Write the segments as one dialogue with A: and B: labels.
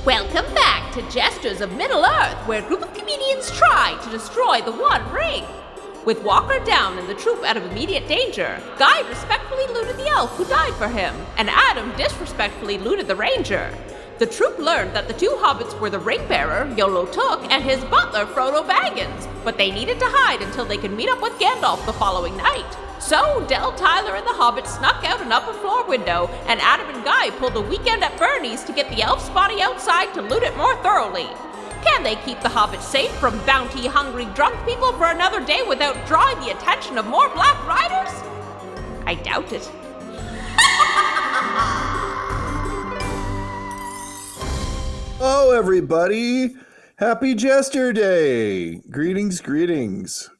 A: Welcome back to Jesters of Middle-earth, where a group of comedians try to destroy the One Ring. With Walker down and the troupe out of immediate danger, Guy respectfully looted the elf who died for him, and Adam disrespectfully looted the ranger. The troupe learned that the two hobbits were the ringbearer, Yolo Took, and his butler, Frodo Baggins, but they needed to hide until they could meet up with Gandalf the following night. So, Del, Tyler, and the hobbits snuck out an upper floor window, and Adam and Guy pulled a weekend at Bernie's to get the elf spotty outside to loot it more thoroughly. Can they keep the hobbits safe from bounty-hungry drunk people for another day without drawing the attention of more black riders? I doubt it.
B: Hello, everybody. Happy Jester Day. Greetings.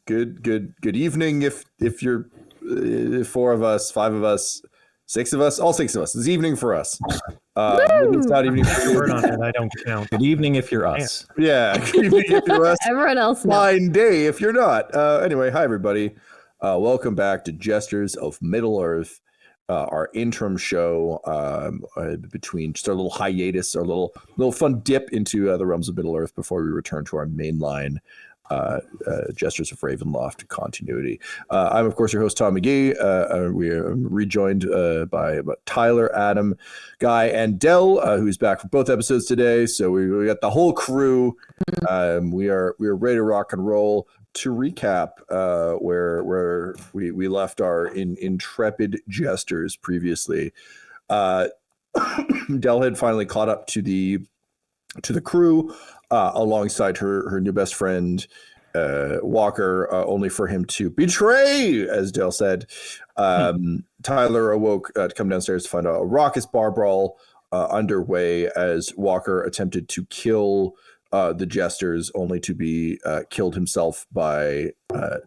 B: Good evening if you're 4 of us, 5 of us, 6 of us, all 6 of us. It's evening for us. It's not evening for you.
C: I don't count. Good evening if you're us.
B: Yeah, good evening if you're us.
D: Everyone else
B: Fine day if you're not. Anyway, hi, everybody. Welcome back to Jesters of Middle-earth. Our interim show between just our little hiatus, our little fun dip into the realms of Middle-earth before we return to our mainline Jesters of Ravenloft continuity. I'm, of course, your host, Tom McGee. We are rejoined by Tyler, Adam, Guy, and Del, who's back for both episodes today. So we got the whole crew. We are ready to rock and roll. To recap, where we left our intrepid jesters previously, Del had finally caught up to the crew alongside her new best friend Walker, only for him to betray, as Del said. Tyler awoke to come downstairs to find a raucous bar brawl underway as Walker attempted to kill the jesters, only to be killed himself by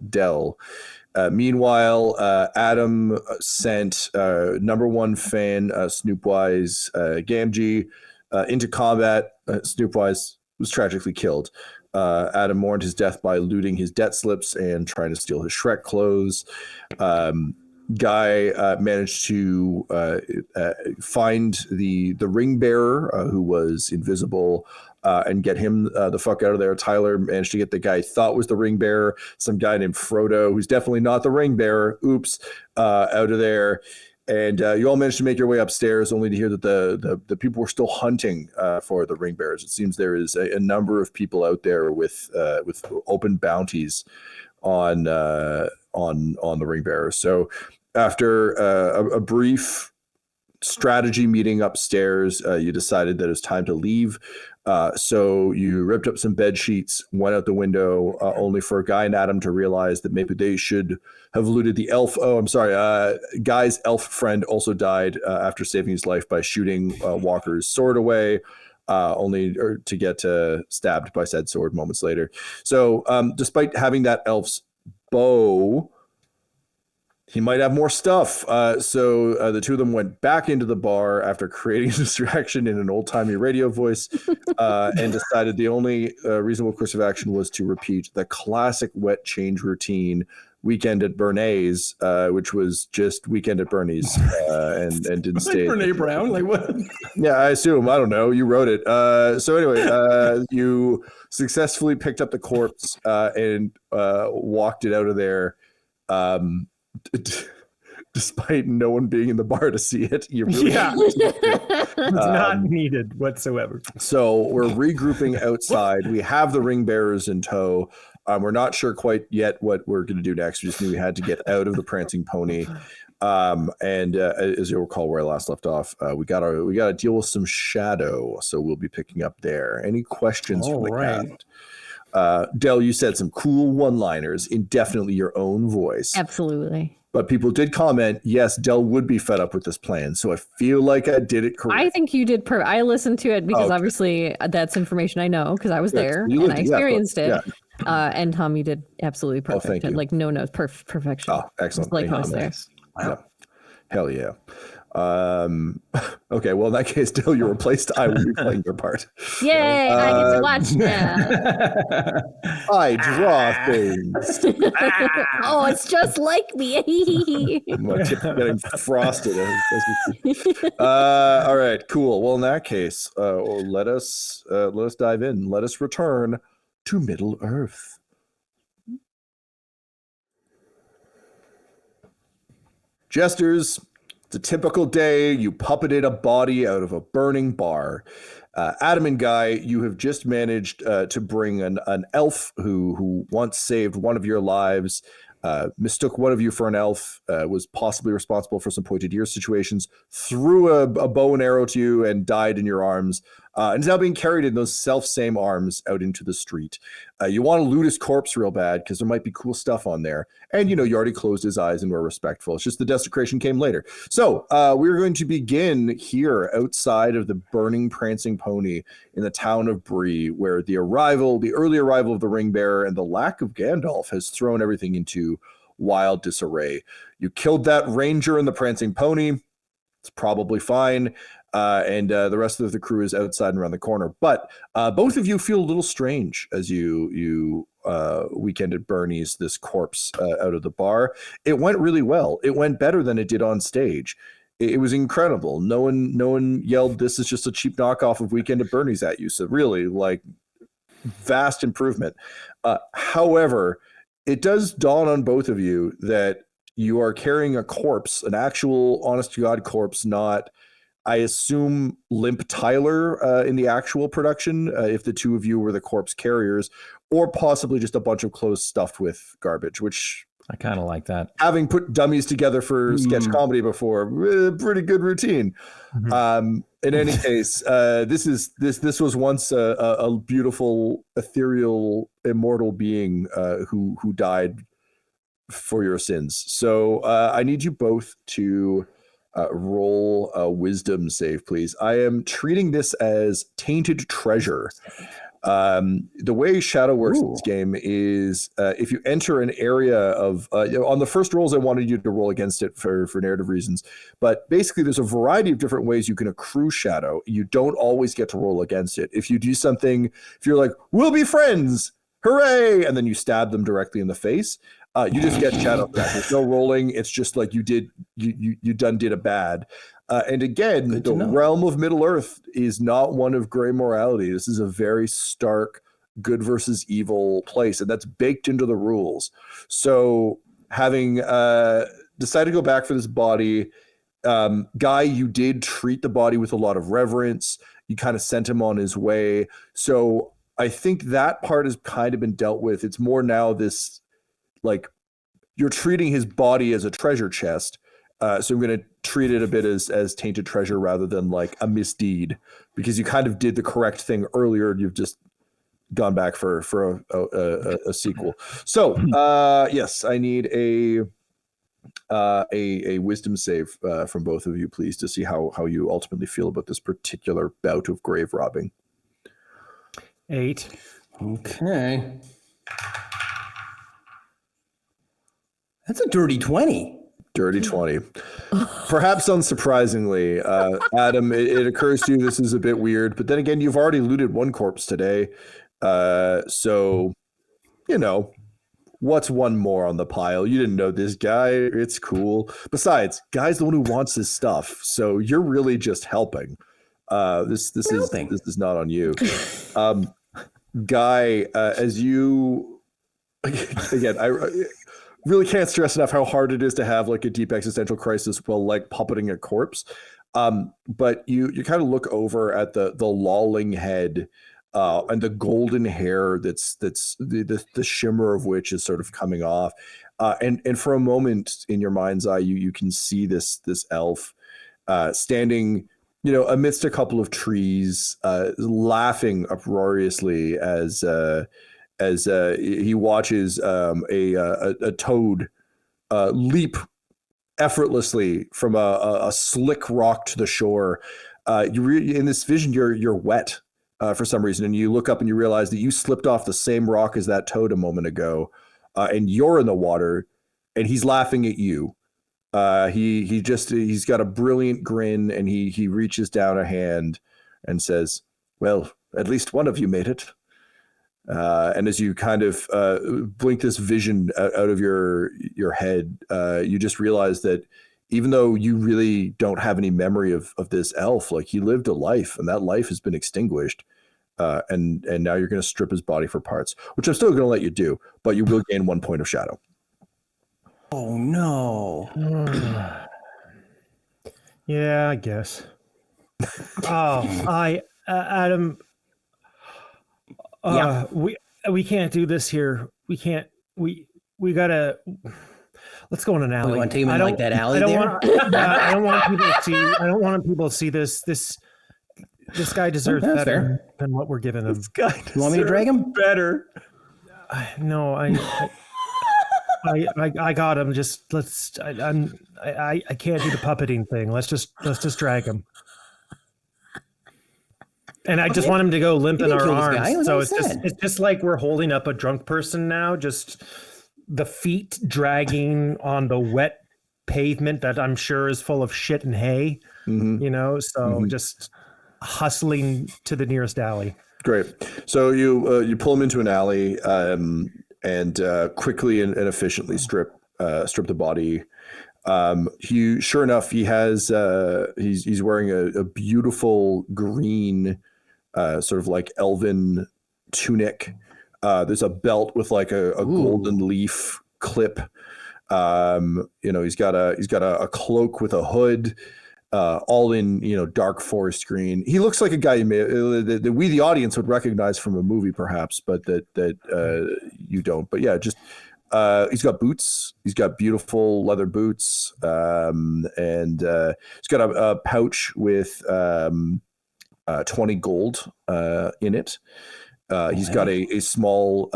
B: Del. Meanwhile, Adam sent number 1 fan Snoopwise Gamgee into combat. Snoopwise was tragically killed. Adam mourned his death by looting his debt slips and trying to steal his Shrek clothes. Guy managed to find the ring bearer who was invisible and get him the fuck out of there. Tyler managed to get the guy he thought was the ring bearer, some guy named Frodo, who's definitely not the ring bearer, out of there. And you all managed to make your way upstairs, only to hear that the people were still hunting for the ring bearers. It seems there is a number of people out there with open bounties on the ring bearers. So after a brief strategy meeting upstairs, you decided that it was time to leave. So you ripped up some bed sheets, went out the window, only for Guy and Adam to realize that maybe they should have looted the elf. Oh, I'm sorry. Guy's elf friend also died after saving his life by shooting Walker's sword away, only to get stabbed by said sword moments later. So despite having that elf's bow, he might have more stuff. So the two of them went back into the bar after creating a distraction in an old-timey radio voice and decided the only reasonable course of action was to repeat the classic wet change routine weekend at Bernays, which was just weekend at Bernie's and didn't stay.
E: Like Brene Brown? Like what?
B: Yeah, I assume. I don't know. You wrote it. So anyway, you successfully picked up the corpse and walked it out of there. Despite no one being in the bar to see it, you really
C: it's not needed whatsoever.
B: So we're regrouping outside. We have the ring bearers in tow. We're not sure quite yet what we're going to do next. We just knew we had to get out of the prancing pony. And as you'll recall where I last left off, we got to deal with some shadow. So we'll be picking up there. Any questions from the cast? Del, you said some cool one-liners in definitely your own voice.
D: Absolutely.
B: But people did comment, yes, Del would be fed up with this plan. So I feel like I did it correct.
D: I think you did. I listened to it because obviously that's information I know because I was there and I experienced it. Yeah. And Tom, you did absolutely perfect.
B: Thank you.
D: Like no notes, perfection.
B: Oh, excellent.
D: Like I was there.
B: Wow. Yeah. Hell yeah. Okay, well in that case, Dill, you're replaced. I will be playing your part.
D: Yay! I get to watch now.
B: I draw things.
D: Oh, it's just like me.
B: My tips are getting frosted. All right, cool. Well, in that case, let us dive in. Let us return to Middle Earth. Jesters, it's a typical day. You puppeted a body out of a burning bar. Adam and Guy, you have just managed to bring an elf who once saved one of your lives, mistook one of you for an elf, was possibly responsible for some pointed ear situations, threw a bow and arrow to you and died in your arms, and is now being carried in those self-same arms out into the street. You want to loot his corpse real bad because there might be cool stuff on there. And, you already closed his eyes and were respectful. It's just the desecration came later. So we're going to begin here outside of the burning prancing pony in the town of Bree, where the early arrival of the ringbearer and the lack of Gandalf has thrown everything into wild disarray. You killed that ranger and the prancing pony. It's probably fine. And the rest of the crew is outside and around the corner. But both of you feel a little strange as you weekend at Bernie's this corpse out of the bar. It went really well. It went better than it did on stage. It was incredible. No one yelled, "This is just a cheap knockoff of Weekend at Bernie's" at you. So really, vast improvement. However, it does dawn on both of you that you are carrying a corpse, an actual honest-to-God corpse, not, I assume, Limp Tyler in the actual production, if the two of you were the corpse carriers, or possibly just a bunch of clothes stuffed with garbage, which
C: I kind of like that.
B: Having put dummies together for sketch comedy before, pretty good routine. In any case, this was once a beautiful, ethereal, immortal being who died for your sins. So I need you both to roll a wisdom save, please. I am treating this as tainted treasure. The way Shadow works in this game is if you enter an area of on the first rolls, I wanted you to roll against it for narrative reasons, but basically there's a variety of different ways you can accrue Shadow. You don't always get to roll against it. If you do something, if you're like, "We'll be friends, hooray," and then you stab them directly in the face, you just get Shadow for that. There's no rolling. It's just like you did a bad. And again, the realm of Middle Earth is not one of gray morality. This is a very stark good versus evil place, and that's baked into the rules. So having decided to go back for this body, Guy, you did treat the body with a lot of reverence. You kind of sent him on his way. So I think that part has kind of been dealt with. It's more now this, you're treating his body as a treasure chest. So I'm going to treat it a bit as tainted treasure rather than a misdeed, because you kind of did the correct thing earlier. You've just gone back for a sequel. So yes, I need a wisdom save from both of you, please, to see how you ultimately feel about this particular bout of grave robbing.
C: 8.
E: Okay. That's a dirty 20.
B: Dirty 20. Perhaps unsurprisingly, Adam, it occurs to you this is a bit weird, but then again, you've already looted one corpse today. So, what's one more on the pile? You didn't know this guy. It's cool. Besides, Guy's the one who wants his stuff. So you're really just helping. This is not on you. Guy, as you, again, I really can't stress enough how hard it is to have a deep existential crisis while puppeting a corpse. But you kind of look over at the lolling head and the golden hair that's the shimmer of which is sort of coming off. And for a moment in your mind's eye, you can see this elf standing, amidst a couple of trees, laughing uproariously as he watches a toad leap effortlessly from a slick rock to the shore. In this vision, you're wet for some reason, and you look up and you realize that you slipped off the same rock as that toad a moment ago, and you're in the water, and he's laughing at you. He's got a brilliant grin, and he reaches down a hand and says, "Well, at least one of you made it." And as you kind of blink this vision out of your head, you just realize that even though you really don't have any memory of this elf, like, he lived a life, and that life has been extinguished. And now you're going to strip his body for parts, which I'm still going to let you do, but you will gain 1 point of shadow.
E: Oh no.
C: Yeah, I guess. Adam.
E: Yeah.
C: We can't do this here. We can't. We gotta. Let's go in an alley.
E: You want to take him in like that alley there?
C: I don't want people to see. I don't want people to see this. This guy deserves better than what we're giving him.
B: This guy
E: You want me to drag him?
B: better.
C: No, I got him. Just let's. I can't do the puppeting thing. Let's just drag him. And I just want him to go limp in our arms. So it's just like we're holding up a drunk person now. Just the feet dragging on the wet pavement that I'm sure is full of shit and hay.
B: Mm-hmm.
C: You know, so just hustling to the nearest alley.
B: Great. So you pull him into an alley and quickly and efficiently strip the body. Sure enough, he has he's wearing a beautiful green sort of like elven tunic. There's a belt with like a golden leaf clip. He's got a cloak with a hood. All in, dark forest green. He looks like a guy that we, the audience, would recognize from a movie, perhaps, but that you don't. But yeah, just he's got boots. He's got beautiful leather boots, and he's got a pouch with 20 gold in it. He's got a small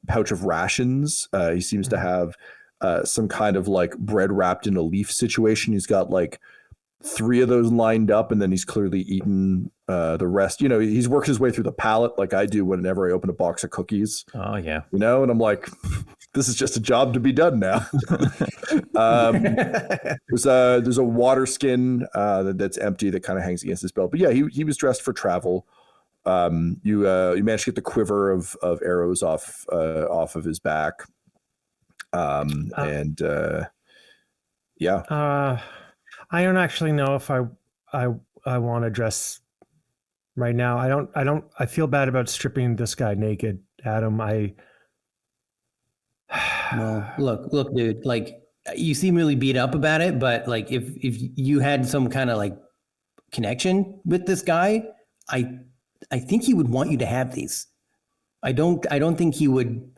B: pouch of rations. He seems to have some kind of like bread wrapped in a leaf situation. He's got like 3 of those lined up, and then he's clearly eaten the rest. He's worked his way through the pallet like I do whenever I open a box of cookies.
C: Oh yeah.
B: And I'm like, this is just a job to be done now. There's a water skin that's empty that kind of hangs against his belt. But yeah, he was dressed for travel. You managed to get the quiver of arrows off of his back. Yeah.
C: I don't actually know if I want to dress right now. I feel bad about stripping this guy naked, Adam.
E: Well, look, dude, like, you seem really beat up about it, but like, if you had some kind of like connection with this guy, I think he would want you to have these. I don't think he would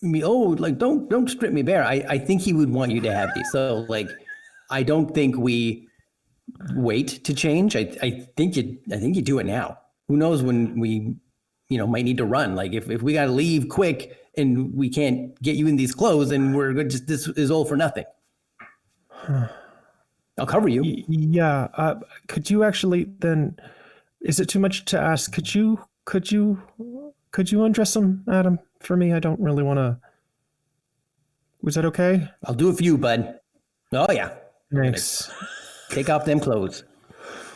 E: don't strip me bare. I think he would want you to have these. So like, I don't think we wait to change. I think you do it now. Who knows when we, might need to run. Like if we got to leave quick and we can't get you in these clothes, and we're good, just this is all for nothing. I'll cover you.
C: Yeah. Could you actually then? Is it too much to ask? Could you undress him, Adam, for me? I don't really want to. Was that okay?
E: I'll do it for you, bud. Oh yeah.
C: Thanks.
E: Take off them clothes.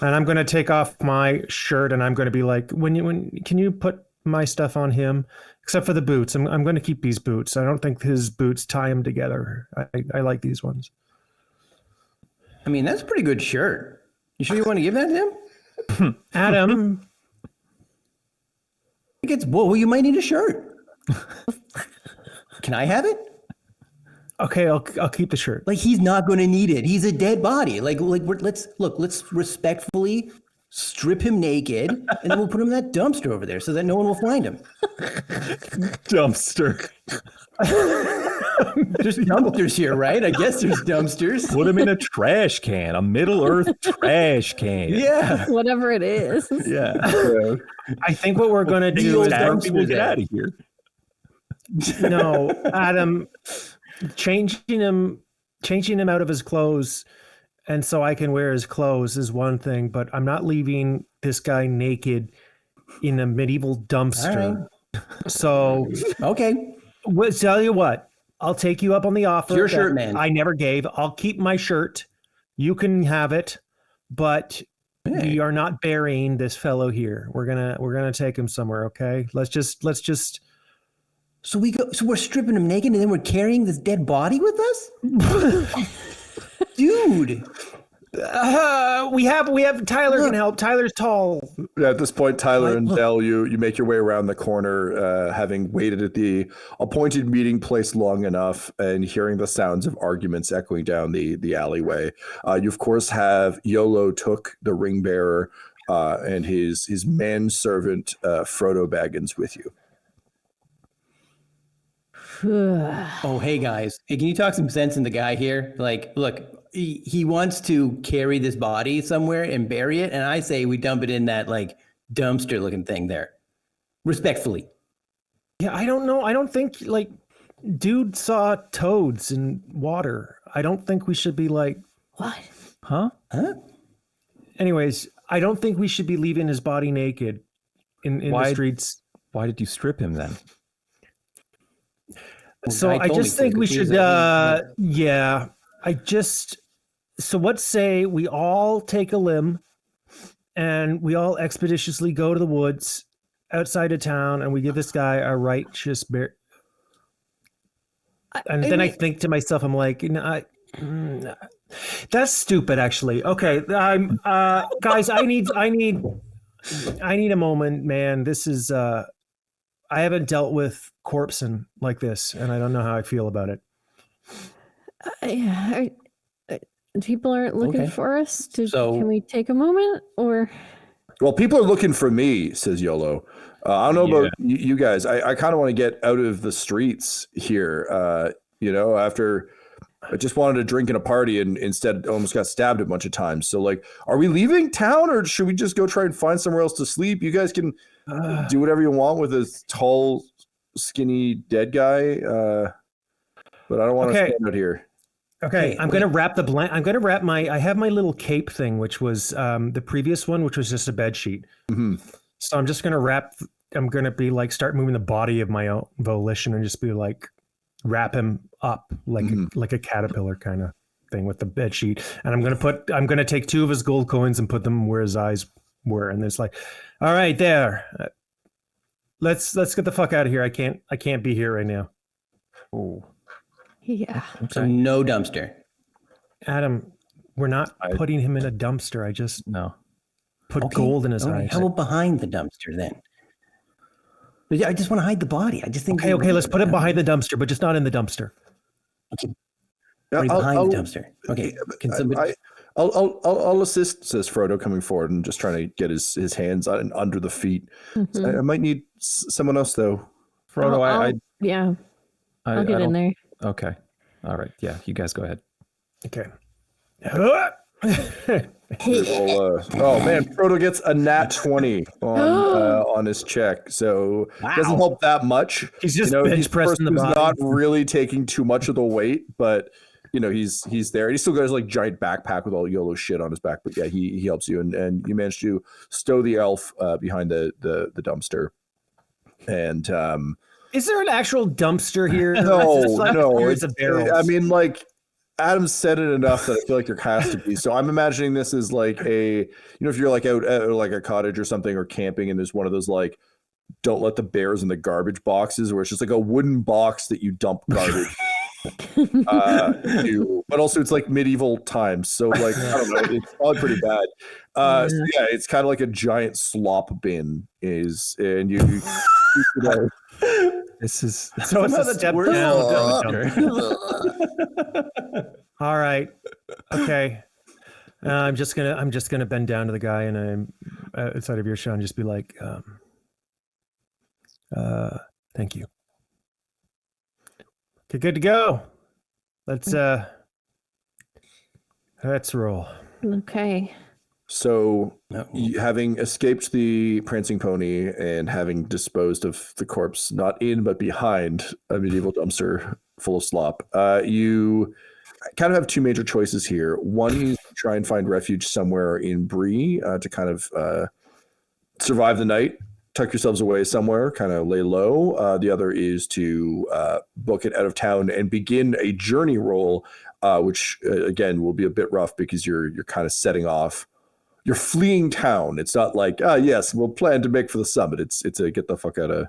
C: And I'm going to take off my shirt, and I'm going to be like, can you put my stuff on him, except for the boots? I'm going to keep these boots. I don't think his boots tie him together. I like these ones.
E: I mean, that's a pretty good shirt. You sure you want to give that to him?
C: Adam.
E: You might need a shirt. Can I have it?
C: Okay, I'll keep the shirt.
E: Like, he's not going to need it. He's a dead body. Let's respectfully strip him naked, and then we'll put him in that dumpster over there so that no one will find him.
B: Dumpster.
E: There's dumpsters here, right? I guess there's dumpsters.
F: Put him in a trash can, a Middle-earth trash can.
E: Yeah.
D: Whatever it is.
F: Yeah.
C: I think what we're going to do is
F: people get out of here.
C: No, Adam, changing him out of his clothes and so I can wear his clothes is one thing, but I'm not leaving this guy naked in a medieval dumpster.
E: Right.
C: So
E: okay.
C: Tell you what, I'll take you up on the offer.
E: Your shirt, man.
C: I never gave. I'll keep my shirt. You can have it, but we are not burying this fellow here. We're gonna take him somewhere. Okay. Let's just.
E: So we're stripping him naked and then we're carrying this dead body with us? Dude.
C: We have Tyler can help. Tyler's tall.
B: At this point, Tyler and Dell, you make your way around the corner, having waited at the appointed meeting place long enough and hearing the sounds of arguments echoing down the alleyway. You of course have Yolo Took, the ring bearer, and his manservant Frodo Baggins with you.
E: Oh, hey guys. Hey, can you talk some sense in the guy here? Like, look, he wants to carry this body somewhere and bury it, and I say we dump it in that like dumpster looking thing there. Respectfully.
C: Yeah, I don't know. I don't think like dude saw toads in water. I don't think we should be like
D: What?
F: Huh?
C: Anyways, I don't think we should be leaving his body naked in the streets.
F: Why did you strip him then?
C: So I just think we should, so let's say we all take a limb and we all expeditiously go to the woods outside of town and we give this guy a righteous bear. And then I think to myself, I'm like, that's stupid actually. Okay. Guys, I need a moment, man. This is, I haven't dealt with corpsing like this, and I don't know how I feel about it.
D: People aren't looking for us. Can we take a moment, or?
B: Well, people are looking for me, says Yolo. I don't know about you guys. I kind of want to get out of the streets here. After I just wanted to drink in a party and instead almost got stabbed a bunch of times. So, like, are we leaving town, or should we just go try and find somewhere else to sleep? You guys can do whatever you want with this tall, skinny dead guy, but I don't want to stand out here.
C: Okay, I'm going to wrap I have my little cape thing, which was the previous one, which was just a bed sheet.
B: Mm-hmm.
C: So I'm just going to I'm going to be like, start moving the body of my own volition and just be like, wrap him up like a caterpillar kind of thing with the bed sheet. And I'm going to take 2 of his gold coins and put them where his eyes were. And it's like, all right, there. Let's get the fuck out of here. I can't be here right now.
F: Oh.
D: Yeah.
F: Okay.
E: So no dumpster.
C: Adam, we're not putting him in a dumpster. I just put gold in his eyes.
E: How about behind the dumpster then? I just want to hide the body. I just think.
C: Okay, let's put it behind the dumpster, but just not in the dumpster.
E: Okay. Behind the dumpster. Okay. Can somebody?
B: I'll assist, says Frodo, coming forward and just trying to get his hands under the feet.
D: Mm-hmm.
B: I might need someone else though.
F: Frodo,
D: I'll get in there.
F: Okay. All right. Yeah, you guys go ahead.
C: Okay.
B: Oh man, Frodo gets a nat 20 on his check, so it doesn't help that much.
C: He's just bench pressing the body.
B: Not really taking too much of the weight, but he's there. He still got his like giant backpack with all Yolo shit on his back. But yeah, he helps you, and you manage to stow the elf behind the dumpster. And
C: is there an actual dumpster here?
B: No,
C: it's a barrel.
B: I mean, like, Adam said it enough that I feel like there has to be. So I'm imagining this is like if you're like out at like a cottage or something or camping, and there's one of those like, don't let the bears in the garbage boxes, where it's just like a wooden box that you dump garbage. But also it's like medieval times, so like I don't know, it's probably pretty bad. So yeah, it's kind of like a giant slop bin and you know.
F: This is
C: so it's a step down. All right. Okay. I'm just gonna bend down to the guy and I'm outside of earshot and just be like, thank you. Okay, good to go. Let's roll.
D: Okay.
B: So, having escaped the prancing pony and having disposed of the corpse, not in but behind a medieval dumpster full of slop, you kind of have 2 major choices here. One is to try and find refuge somewhere in Bree to kind of survive the night, tuck yourselves away somewhere, kind of lay low. The other is to book it out of town and begin a journey roll, which again will be a bit rough because you're kind of setting off. You're fleeing town. It's not like, yes, we'll plan to make for the summit. It's a get the fuck out of.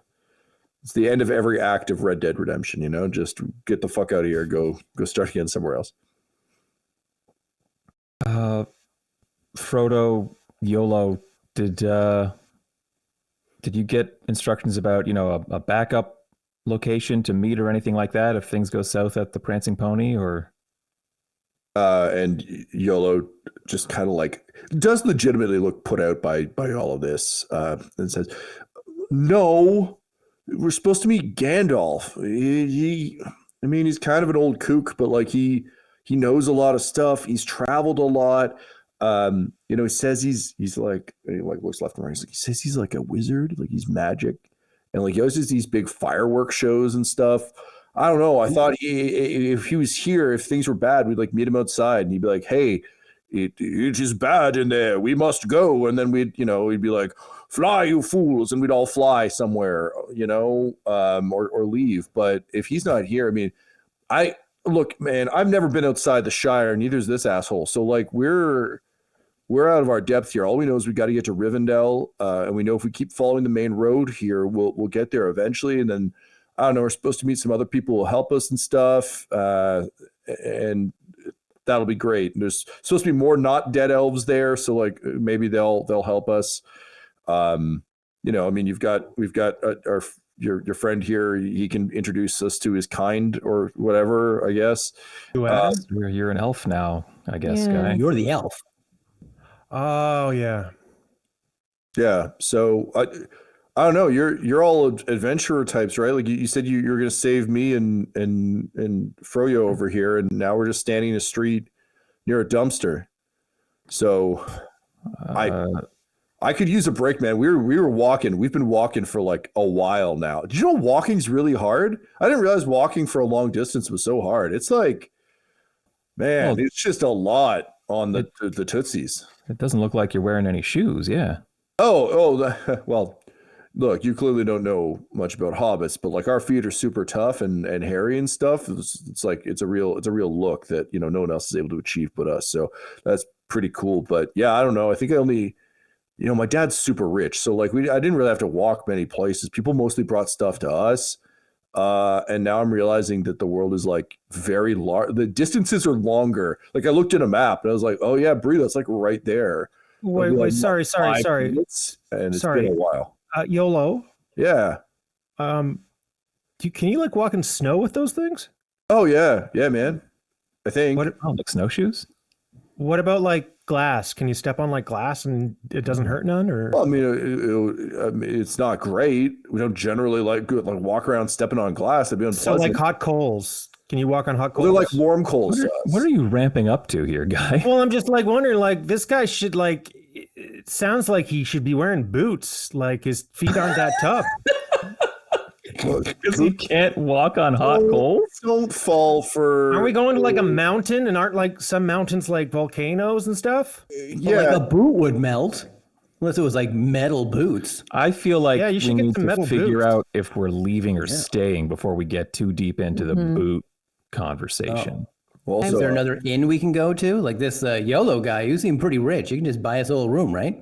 B: It's the end of every act of Red Dead Redemption. Just get the fuck out of here. Go start again somewhere else.
F: Frodo, Yolo, did you get instructions about a backup location to meet or anything like that if things go south at the Prancing Pony? Or
B: and Yolo just kind of does legitimately look put out by all of this, and says, "No, we're supposed to meet Gandalf. He's kind of an old kook, but he knows a lot of stuff. He's traveled a lot. He says he's like, he looks left and right. He says he's like a wizard, like he's magic, and he always does these big fireworks shows and stuff. I don't know. I thought if he was here, if things were bad, we'd meet him outside, and he'd be like, "Hey, it is bad in there. We must go." And then we'd be like, "Fly, you fools!" And we'd all fly somewhere, or leave. But if he's not here, look, man, I've never been outside the Shire, neither is this asshole. So we're out of our depth here. All we know is we got to get to Rivendell, and we know if we keep following the main road here, we'll get there eventually. And then I don't know, we're supposed to meet some other people who will help us and stuff, and that'll be great. And there's supposed to be more not dead elves there, so maybe they'll help us. We've got your friend here. He can introduce us to his kind or whatever, I guess.
F: You're an elf now, I guess, guy.
E: You're the elf.
C: Oh yeah.
B: Yeah. So I don't know. You're all adventurer types, right? You said you're going to save me and Froyo over here, and now we're just standing in a street near a dumpster. So I could use a break, man. We were walking. We've been walking for a while now. Did you know walking's really hard? I didn't realize walking for a long distance was so hard. It's it's just a lot on the tootsies.
F: It doesn't look like you're wearing any shoes. Yeah.
B: Well, look, you clearly don't know much about hobbits, but our feet are super tough and hairy and stuff. It's a real look that no one else is able to achieve but us. So that's pretty cool. But yeah, I don't know. I think I only. My dad's super rich, so I didn't really have to walk many places. People mostly brought stuff to us, and now I'm realizing that the world is very large. The distances are longer. I looked at a map and I was like, "Oh yeah, Brie, that's right there."
C: Wait, sorry.
B: Minutes, and it's been a while.
C: Yolo.
B: Yeah.
C: Can you walk in snow with those things?
B: Oh yeah, man. I think.
F: Like snowshoes?
C: What about glass? Can you step on glass and it doesn't hurt none? Or
B: well, it's not great. We don't generally walk around stepping on glass. It'd be unpleasant.
C: So hot coals. Can you walk on hot coals?
B: They're warm coals.
F: What are you ramping up to here, guy?
C: Well, I'm just wondering. This guy should It sounds like he should be wearing boots. His feet aren't that tough.
F: Because he can't walk on hot coals?
B: Don't fall for...
C: Are we going to a mountain, and aren't some mountains volcanoes and stuff?
B: Yeah.
E: A boot would melt. Unless it was metal boots.
F: I feel like
C: you should
F: we
C: get
F: need
C: some
F: to
C: metal
F: figure
C: boots.
F: out if we're leaving or staying before we get too deep into the boot conversation.
B: Oh.
E: Is there another inn we can go to? This Yolo guy, you seem pretty rich. You can just buy us a little room, right?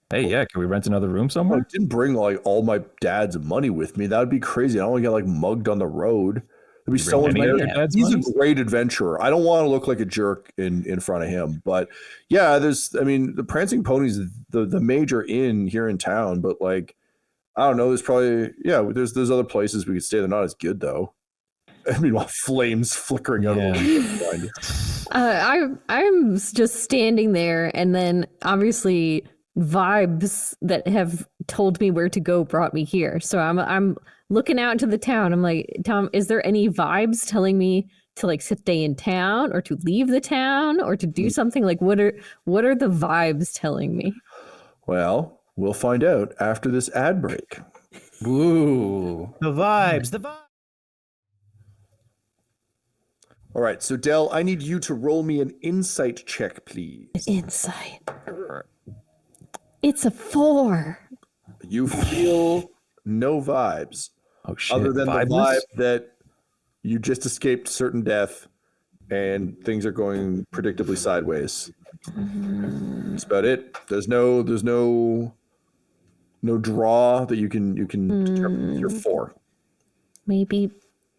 F: Hey, yeah, can we rent another room somewhere?
B: I didn't bring all my dad's money with me. That would be crazy. I don't want to get mugged on the road. It'd be so much better. He's a great adventurer. I don't want to look like a jerk in front of him. But yeah, the Prancing Pony's the major inn here in town. But I don't know. There's probably there's other places we could stay. They're not as good though. While flames flickering out.
D: I'm just standing there, and then obviously vibes that have told me where to go brought me here. So I'm looking out into the town. I'm like, Tom, is there any vibes telling me to stay in town or to leave the town or to do something? What are the vibes telling me?
B: Well, we'll find out after this ad break.
E: Ooh.
C: The vibes.
B: All right, so Del, I need you to roll me an insight check, please.
D: Insight. It's a 4.
B: You feel no vibes
F: Oh shit!
B: other than
F: Vibeless?
B: the vibe that you just escaped certain death and things are going predictably sideways. That's about it. There's no draw that you can determine you're for.
D: Maybe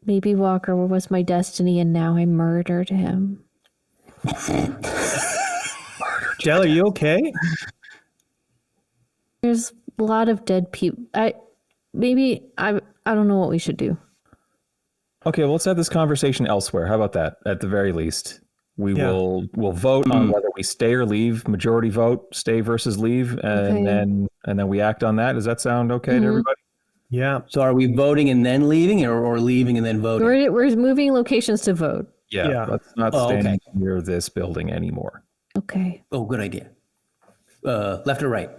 D: Walker was my destiny and now I murdered him.
C: Jell, are you okay?
D: There's a lot of dead people. I don't know what we should do.
F: Okay, well, let's have this conversation elsewhere. How about that? At the very least, we'll vote on whether we stay or leave. Majority vote, stay versus leave, and then we act on that. Does that sound okay to everybody?
C: Yeah.
E: So are we voting and then leaving, or leaving and then voting?
D: We're moving locations to vote.
C: Yeah.
F: Let's not stand near this building anymore.
D: Okay.
E: Oh, good idea. Left or right?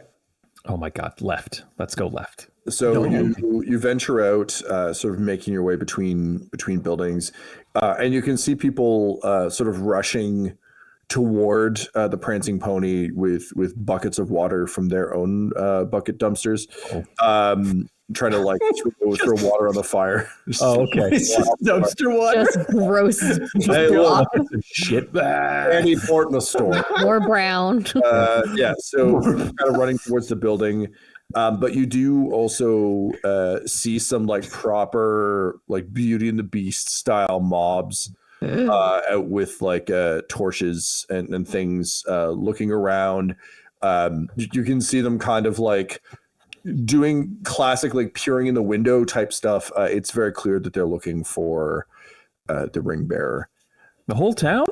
F: Oh my God, left. Let's go left.
B: So you venture out, sort of making your way between buildings, and you can see people sort of rushing toward the prancing pony with buckets of water from their own bucket dumpsters, trying to like throw water on the fire.
F: Oh, okay.
E: It's just dumpster water.
D: Just gross.
B: Hey, look,
F: Shit.
B: Andy Port in the store.
D: More brown.
B: Yeah, so kind of running towards the building. But you do also see some like proper like Beauty and the Beast style mobs out with like torches and things looking around. You can see them kind of like doing classic like peering in the window type stuff. It's very clear that they're looking for the ring bearer.
F: The whole town?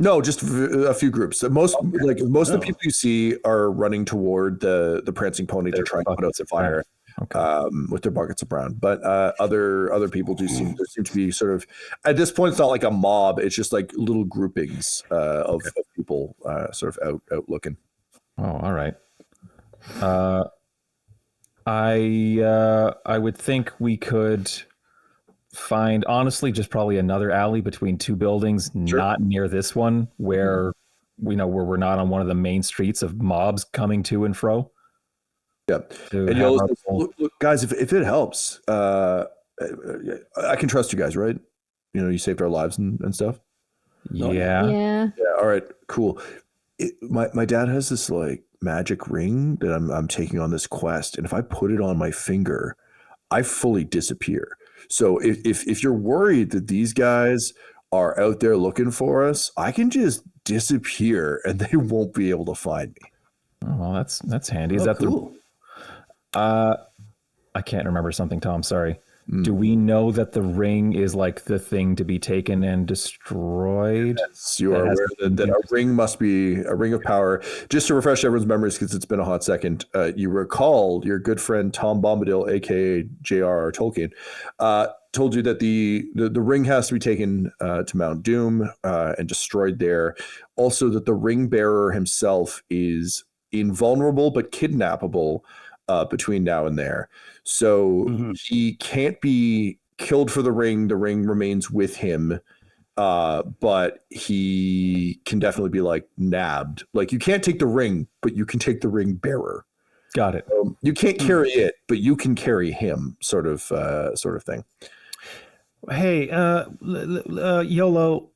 B: No, just a few groups. Most of the people you see are running toward the prancing pony to try and put out the fire with their buckets of brown. But other people seem to be sort of, at this point, it's not like a mob. It's just like little groupings of people sort of out looking.
F: Oh, all right. I would think we could find, honestly, just probably another alley between two buildings, not near this one, where where we're not on one of the main streets of mobs coming to and fro.
B: Yeah, and Yolo says, look, guys, if it helps, I can trust you guys, right? You saved our lives and stuff.
F: Yeah.
B: All right, cool. My dad has this like magic ring that I'm taking on this quest, and if I put it on my finger, I fully disappear. So if you're worried that these guys are out there looking for us, I can just disappear and they won't be able to find me.
F: Oh, well, that's handy. Is that
E: cool?
F: I can't remember something, Tom. Sorry. Do we know that the ring is like the thing to be taken and destroyed?
B: Yes, you are aware that a ring must be a ring of power. Just to refresh everyone's memories, because it's been a hot second, you recall your good friend Tom Bombadil, aka J.R.R. Tolkien, told you that the ring has to be taken to Mount Doom and destroyed there. Also, that the ring bearer himself is invulnerable but kidnappable between now and there. So he can't be killed for the ring. The ring remains with him, but he can definitely be like nabbed. Like you can't take the ring, but you can take the ring bearer.
F: Got it.
B: You can't carry it, but you can carry him, sort of thing.
C: Hey, Yolo,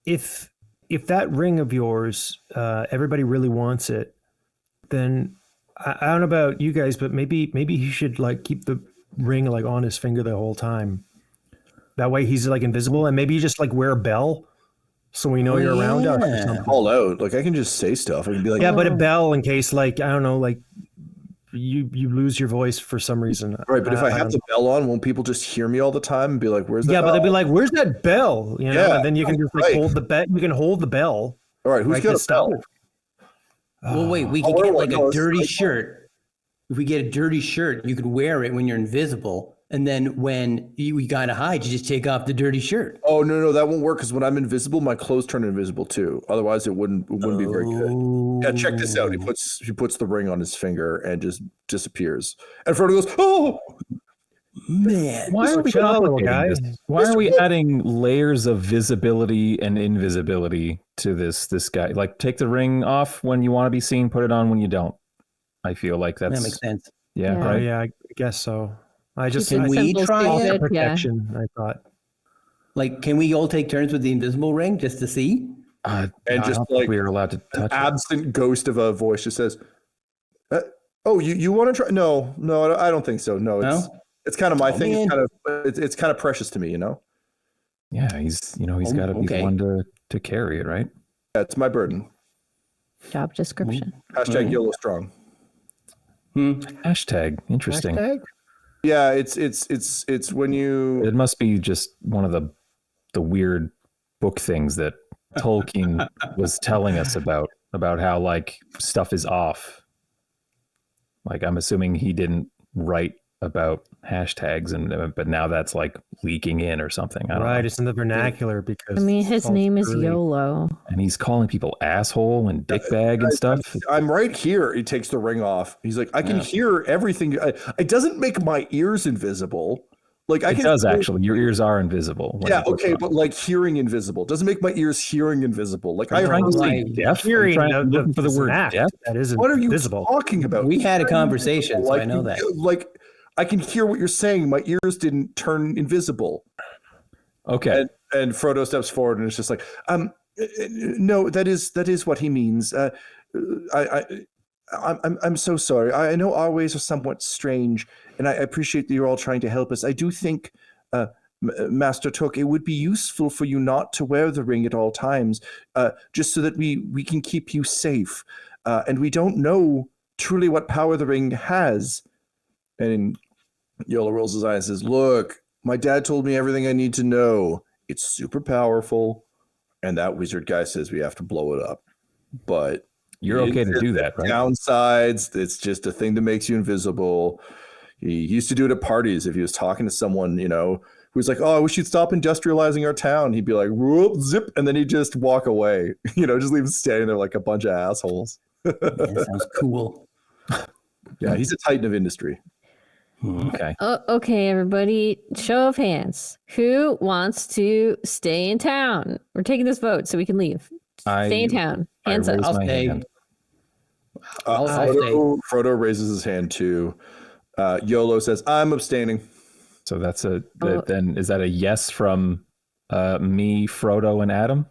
C: if that ring of yours, everybody really wants it, then I don't know about you guys, but maybe he should like keep the ring like on his finger the whole time. That way he's like invisible, and maybe you just like wear a bell so we know you're around us or something.
B: All out. Like I can just say stuff. I can be like,
C: yeah, but a bell in case like, I don't know, like you lose your voice for some reason.
B: Right, but if I have the bell on, won't people just hear me all the time and be like, "Where's that?"
C: Yeah, but they'll be like, "Where's that bell?" And then you can just like hold the bell. You can hold the bell.
B: All right, who's got a bell?
E: Well, wait, we can get like a dirty shirt. If we get a dirty shirt, you could wear it when you're invisible. And then when you gotta hide, you just take off the dirty shirt.
B: Oh, no, that won't work because when I'm invisible, my clothes turn invisible too. Otherwise, it wouldn't be very good. Yeah, check this out. He puts the ring on his finger and just disappears. And Frodo goes, "Oh,
E: man.
F: Why are we complicating this? Why are we adding layers of visibility and invisibility to this guy? Like, take the ring off when you want to be seen, put it on when you don't. I feel like that
E: makes sense.
F: Yeah,
D: Yeah.
F: right.
C: Yeah, I guess so. I just
D: Keep it
E: Can we
D: simple,
E: try
D: stupid,
E: it?
D: yeah.
C: protection. I thought.
E: Like, can we all take turns with the invisible ring just to see?
B: And
F: I
B: just
F: don't think
B: like
F: we were allowed to
B: an
F: touch it.
B: absent ghost of a voice just says, "Oh, you want to try? No, I don't think so. No, it's kind of my thing.
E: Man.
B: It's kind of precious to me, you know.
F: Yeah, he's got to be the
E: okay.
F: one to carry it, right?
B: That's my burden.
D: Job description.
B: Hashtag YOLO strong.
F: Hashtag interesting.
C: Hashtag?
B: Yeah, it's when you
F: It must be just one of the weird book things that Tolkien was telling us about how like stuff is off. Like I'm assuming he didn't write about hashtags, but now that's like leaking in or something. I don't know.
C: It's in the vernacular because.
D: I mean, his name is
C: early.
D: YOLO.
F: And he's calling people asshole and dickbag and stuff.
B: I'm right here. He takes the ring off. He's like, I can hear everything. It doesn't make my ears invisible. Like
F: It does actually. Your ears are invisible.
B: Yeah, okay, but like hearing invisible doesn't make my ears hearing invisible. Like
F: I'm trying to say
E: like
F: deaf. I'm
C: Hearing
F: looking for the word
C: snap
F: deaf.
C: that isn't
B: what are you
C: visible.
B: talking about?
E: We had a conversation, so I
B: Like,
E: know that.
B: Like I can hear what you're saying. My ears didn't turn invisible.
F: Okay.
B: And Frodo steps forward and it's just like, no, that is what he means. I'm so sorry. I know our ways are somewhat strange, and I appreciate that you're all trying to help us. I do think, Master Took, it would be useful for you not to wear the ring at all times, just so that we can keep you safe. And we don't know truly what power the ring has. And Yolo rolls his eyes and says, "Look, my dad told me everything I need to know. It's super powerful." And that wizard guy says we have to blow it up. But
F: You're okay to do that, right?
B: Downsides, it's just a thing that makes you invisible. He used to do it at parties. If he was talking to someone, who was like, "Oh, I wish you'd stop industrializing our town," he'd be like, "Whoop, zip," and then he'd just walk away. Just leave him standing there like a bunch of assholes.
E: Yeah, sounds cool.
B: Yeah, he's a titan of industry.
F: Okay.
D: Okay, everybody, show of hands. Who wants to stay in town? We're taking this vote so we can leave. Stay in town. Hands up.
F: raise
E: I'll
F: my
E: stay.
F: hand.
E: I'll stay.
B: Frodo raises his hand too. Yolo says, "I'm abstaining."
F: So that's then is that a yes from me, Frodo, and Adam?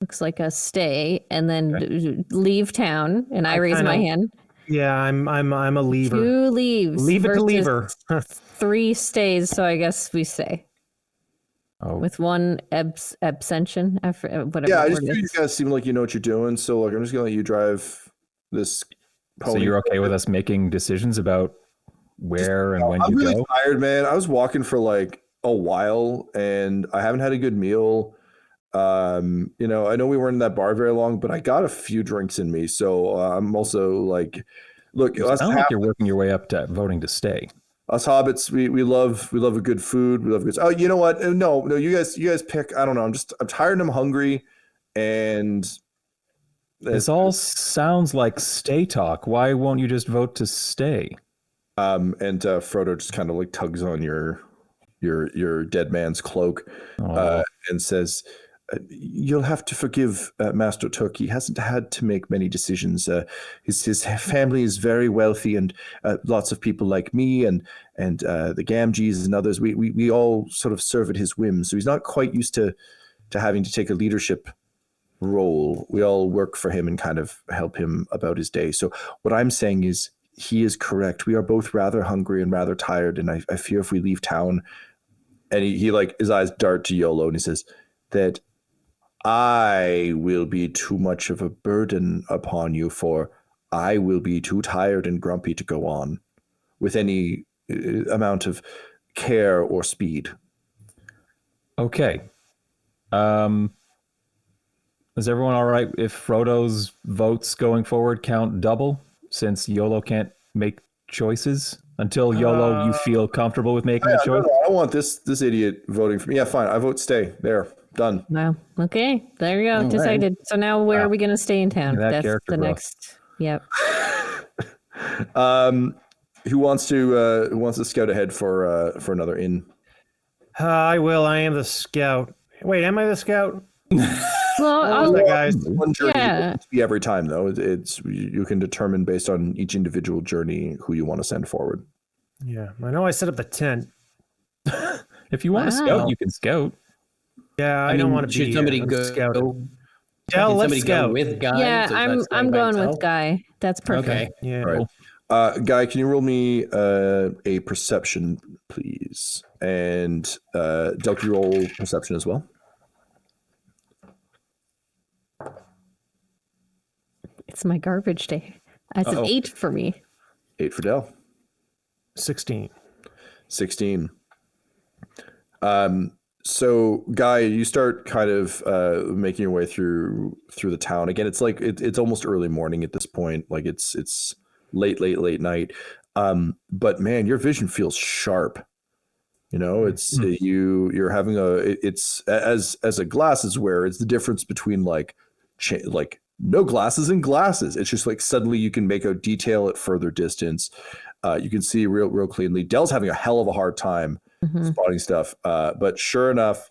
D: Looks like a stay and then leave town. And I raise my hand.
C: Yeah, I'm a leaver.
D: 2 leaves.
C: Leave it to
D: versus
C: leaver.
D: 3 stays. So I guess we stay
F: Oh,
D: with 1 abstention. Whatever.
B: Yeah, I
D: the
B: just
D: word
B: feel you
D: is.
B: guys seem like you know what you're doing. So like, I'm just gonna let you drive this pony.
F: so you're okay with us making decisions about where and when
B: I'm
F: you
B: really
F: go?
B: tired, man. I was walking for like a while and I haven't had a good meal. I know we weren't in that bar very long, but I got a few drinks in me. So I'm also like, look,
F: It sounds like you're working your way up to voting to stay.
B: us hobbits, we love a good food. We love good. Oh, you know what? No, you guys pick. I don't know. I'm tired and I'm hungry, and
F: This all sounds like stay talk. Why won't you just vote to stay?
B: and Frodo just kind of like tugs on your dead man's cloak, and says, "You'll have to forgive Master Took. He hasn't had to make many decisions. His family is very wealthy, and lots of people like me and the Gamgees and others. We all sort of serve at his whim. So he's not quite used to having to take a leadership role. We all work for him and kind of help him about his day. So what I'm saying is he is correct. We are both rather hungry and rather tired, and I fear if we leave town." And he like his eyes dart to Yolo, and he says that I will be too much of a burden upon you, for I will be too tired and grumpy to go on with any amount of care or speed.
F: Okay. Is everyone all right if Frodo's votes going forward count double, since Yolo can't make choices? Until Yolo, you feel comfortable with making a choice?
B: I don't want this idiot voting for me. Yeah, fine. I vote stay. There. Done.
D: Wow. Okay. There you go.
E: All
D: Decided. So now where are we going to stay in town?
F: That
D: That's
F: character
D: the
F: growth.
D: next. Yep.
B: Who wants to scout ahead for another inn?
C: I will. I am the scout. Wait, am I the scout?
D: Who
C: Guys.
B: One journey
D: Yeah.
B: won't be every time, though. It's you can determine based on each individual journey who you want to send forward.
C: Yeah, I know I set up the tent.
F: If you want to
D: Wow.
F: scout, you can scout.
C: Yeah, I don't want to be
E: Should somebody
C: a
E: go?
C: scout.
E: Can
C: Yeah, let's
E: somebody go
C: scout.
E: with Guy?
D: Yeah,
E: So that's
D: I'm
E: by
D: going
E: himself?
D: with Guy. That's perfect.
E: Okay.
C: Yeah.
B: All right. Guy, can you roll me a perception, please? And Del, can you roll perception as well?
D: It's my garbage day. That's an 8 for me.
B: 8 for Del.
C: 16.
B: 16. So Guy, you start kind of making your way through the town. Again, it's like it's almost early morning at this point. Like it's late night. But man, your vision feels sharp. You know, it's you're having it's as a glasses wearer, it's the difference between like no glasses and glasses. It's just like suddenly you can make out detail at further distance. You can see real cleanly. Dell's having a hell of a hard time spotting stuff. But sure enough,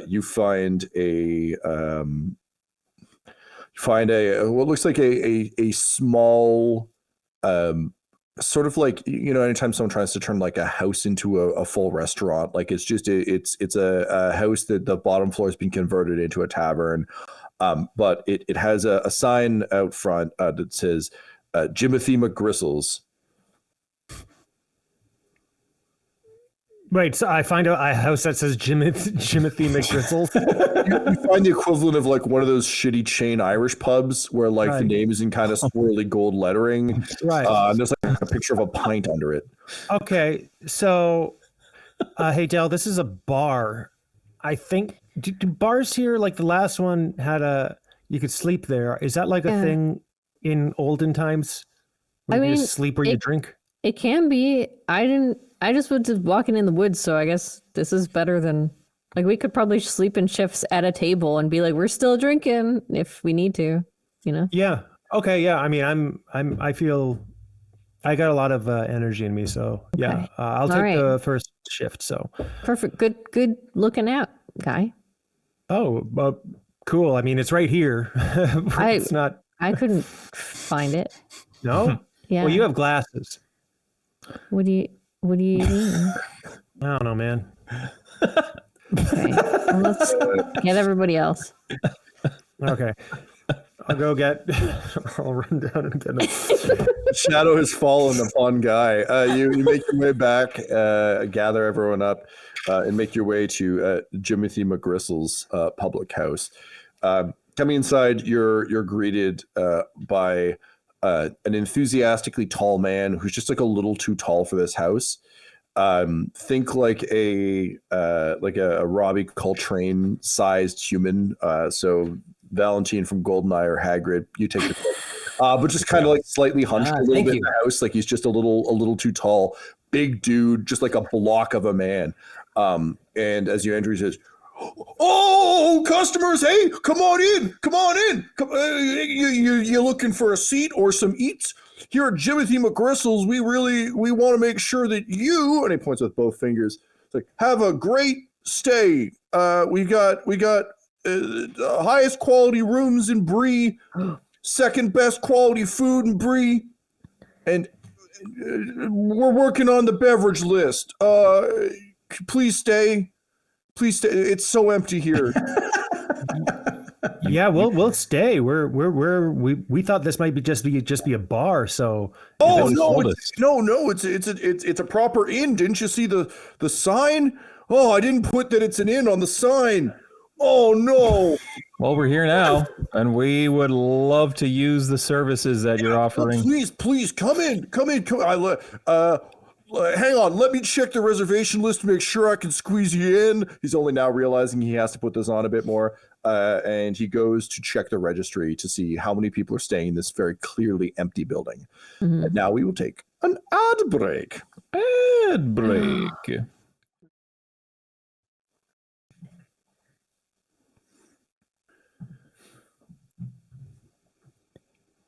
B: you find what looks like a small sort of like, you know, anytime someone tries to turn like a house into a full restaurant, like it's just it's a house that the bottom floor has been converted into a tavern. But it has a sign out front that says Jimothy McGristle's.
C: Wait, so I find a house that says Jimothy McGristle's.
B: You find the equivalent of like one of those shitty chain Irish pubs where like the name is in kind of swirly gold lettering.
C: Right.
B: And there's like a picture of a pint under it.
C: Okay, so hey Del, this is a bar. I think do bars here, like the last one had you could sleep there. Is that like a thing in olden times?
D: I
C: You
D: mean,
C: just sleep where you drink.
D: It can be. I just was just walking in the woods, so I guess this is better than like we could probably sleep in shifts at a table and be like, we're still drinking if we need to, you know?
C: Yeah. Okay. Yeah. I mean, I feel I got a lot of energy in me, so yeah. I'll take the first shift. So
D: Perfect. Good looking out, Guy.
C: oh, cool. I mean, it's right here. It's not.
D: I couldn't find it.
C: No.
D: Yeah.
C: Well, you have glasses.
D: What do you mean?
C: I don't know, man.
D: Okay. Well, let's get everybody else.
C: Okay. I'll go get. I'll run down and get him.
B: Shadow has fallen upon Guy. You make your way back, gather everyone up, and make your way to Jimothy McGristle's public house. Coming inside, you're greeted by an enthusiastically tall man who's just like a little too tall for this house. Think like a Robbie Coltrane sized human. So Valentine from Goldeneye or Hagrid, you take the but just kind of like slightly hunched a little bit in the house, like he's just a little too tall. Big dude, just like a block of a man. And as you enter, he says, "Oh, customers! Hey, come on in! Come, you looking for a seat or some eats? Here at Jimothy McGristle's, we want to make sure that you," and he points with both fingers, it's like, "have a great stay. We got highest quality rooms in Bree, second best quality food in Bree, and we're working on the beverage list. Please stay. It's so empty here."
C: Yeah, we'll stay. We thought this might just be a bar. So
B: oh no, it's a proper inn. Didn't you see the sign? Oh, I didn't put that it's an inn on the sign. Oh no.
F: Well, we're here now, and we would love to use the services that you're offering.
B: Please come in. Hang on, let me check the reservation list to make sure I can squeeze you in. He's only now realizing he has to put this on a bit more. And he goes to check the registry to see how many people are staying in this very clearly empty building. Mm-hmm. And now we will take an ad break.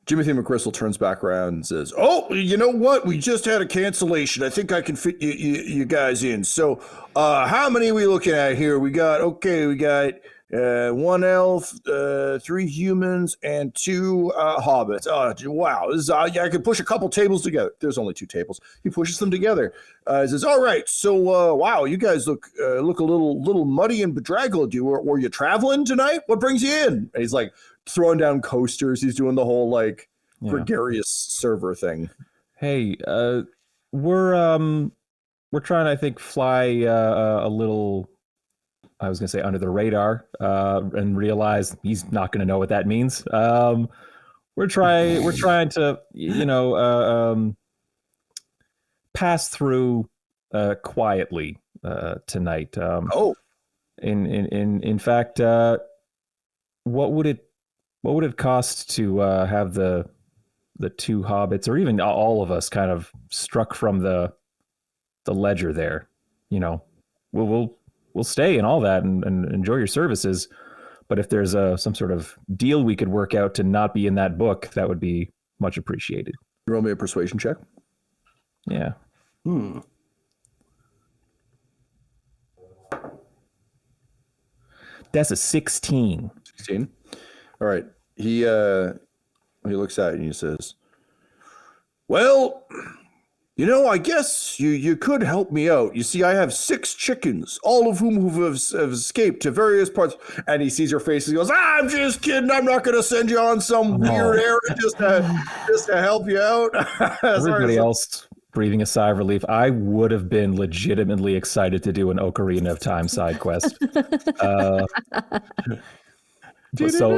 B: Jimothy McGristle turns back around and says, "Oh, you know what? We just had a cancellation. I think I can fit you guys in. So how many are we looking at here? We got 1 elf, 3 humans, and 2 hobbits. Oh, wow. This is, I could push a couple tables together. There's only 2 tables. He pushes them together. He says, all right, so, wow, you guys look a little muddy and bedraggled. Were you traveling tonight? What brings you in? And he's like throwing down coasters. He's doing the whole like gregarious server thing.
F: Hey, we're trying to, I think, fly a little, I was going to say under the radar, and realize he's not going to know what that means. We're trying to, pass through quietly tonight. In fact, what would it cost to have the 2 hobbits, or even all of us, kind of struck from the ledger there? We'll stay and all that and enjoy your services, but if there's some sort of deal we could work out to not be in that book, that would be much appreciated.
B: Roll me a persuasion check.
F: Yeah. That's a 16.
B: 16. All right. He looks at you and he says, well, I guess you could help me out. You see, I have 6 chickens, all of whom have escaped to various parts. And he sees your face and he goes, I'm just kidding. I'm not going to send you on some weird errand just to help you out.
F: Everybody else breathing a sigh of relief. I would have been legitimately excited to do an Ocarina of Time side quest. So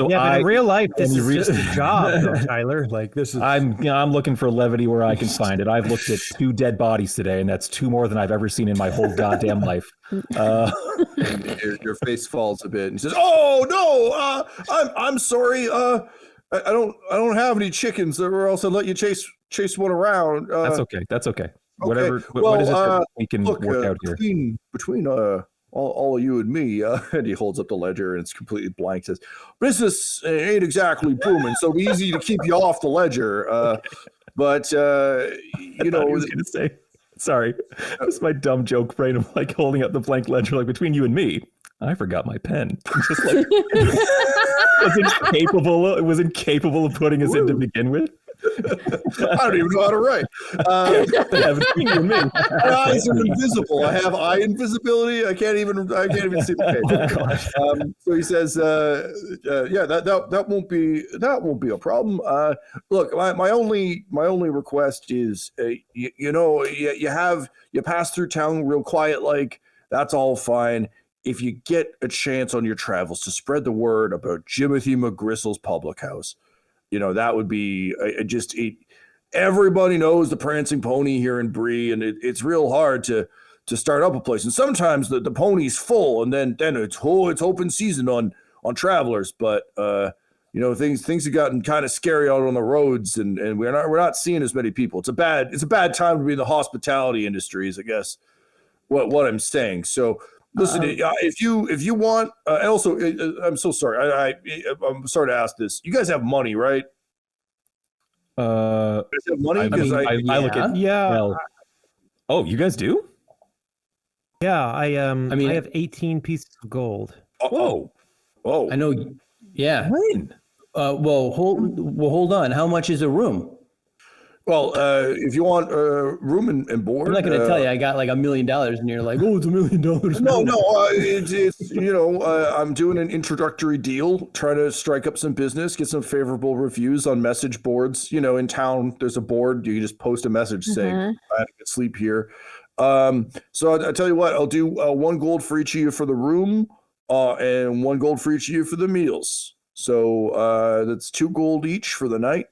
C: yeah, but in real life, this is just a job, though, Tyler. Like this is.
F: I'm looking for levity where I can find it. I've looked at 2 dead bodies today, and that's 2 more than I've ever seen in my whole goddamn life.
B: Your face falls a bit, and he says, "Oh no, I'm sorry. I don't have any chickens, or else I'd let you chase one around."
F: That's okay. Whatever. What is it that we can work out here?
B: Between all of you and me, and he holds up the ledger and it's completely blank. Says, business ain't exactly booming, so easy to keep you off the ledger. But
F: I was gonna say, sorry, that's my dumb joke brain of like holding up the blank ledger, like between you and me. I forgot my pen. Just like it was incapable of putting us in to begin with.
B: I don't even know how to write. My eyes are invisible. I have eye invisibility. I can't even see the page. So he says, that won't be a problem. Look, my only request is, you pass through town real quiet, like that's all fine. If you get a chance on your travels to spread the word about Jimothy McGristle's public house, that would be everybody knows the Prancing Pony here in Bree, and it's real hard to start up a place. And sometimes the pony's full, and then it's open season on travelers. But things have gotten kind of scary out on the roads, and we're not seeing as many people. It's a bad time to be in the hospitality industries, I guess. What I'm saying. So. Listen, if you want, and also, I'm so sorry. I'm sorry to ask this. You guys have money, right? You guys have money?
F: I look at well, you guys do?
C: Yeah, I have 18 pieces of gold.
B: Whoa!
E: I know. Yeah.
F: When?
E: Hold on. How much is a room?
B: Well, if you want room and board,
E: I'm not going to tell you I got like $1 million, and you're like, oh, it's $1 million.
B: No, it's I'm doing an introductory deal, trying to strike up some business, get some favorable reviews on message boards. In town, there's a board you can just post a message saying I had to get sleep here. So I tell you what, I'll do 1 gold for each of you for the room, and 1 gold for each of you for the meals. So that's 2 gold each for the night.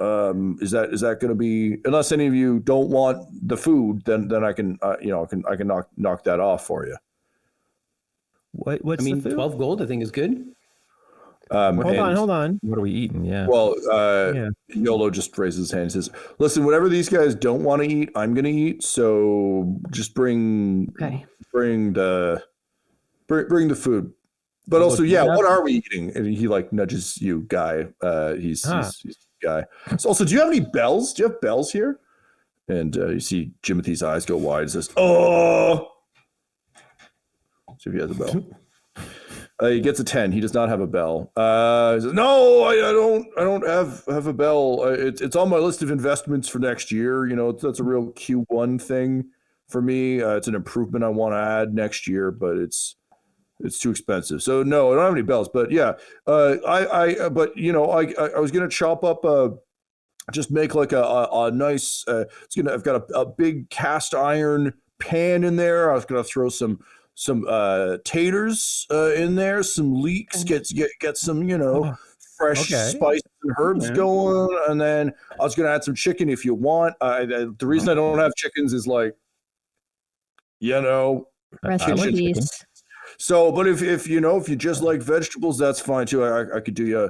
B: Is that going to be, unless any of you don't want the food, then I can I can knock that off for you.
C: What's the food?
E: 12 gold I think is good.
C: Hold on.
F: What are we eating? Yeah.
B: Well, Yolo just raises his hand and says, "Listen, whatever these guys don't want to eat, I'm going to eat. So just bring the food. But also, what are we eating?" And he like nudges you, guy. He's guy. So also, do you have any bells? Do you have bells here? And you see Jimothy's eyes go wide and says, "Oh." So if he has a bell. He gets a 10. He does not have a bell. He says, no, I don't have a bell. It's on my list of investments for next year. You know, that's a real Q1 thing for me. It's an improvement I want to add next year, but it's too expensive. So no, I don't have any bells. But yeah, but you know, I was gonna chop up just make like a nice. I've got a big cast iron pan in there. I was gonna throw some taters in there, some leeks, get some, you know, fresh spices and herbs going, and then I was gonna add some chicken if you want. The reason I don't have chickens is like, you know,
D: Rest in peace.
B: so, but if you know, if you just like vegetables, that's fine too. I could do you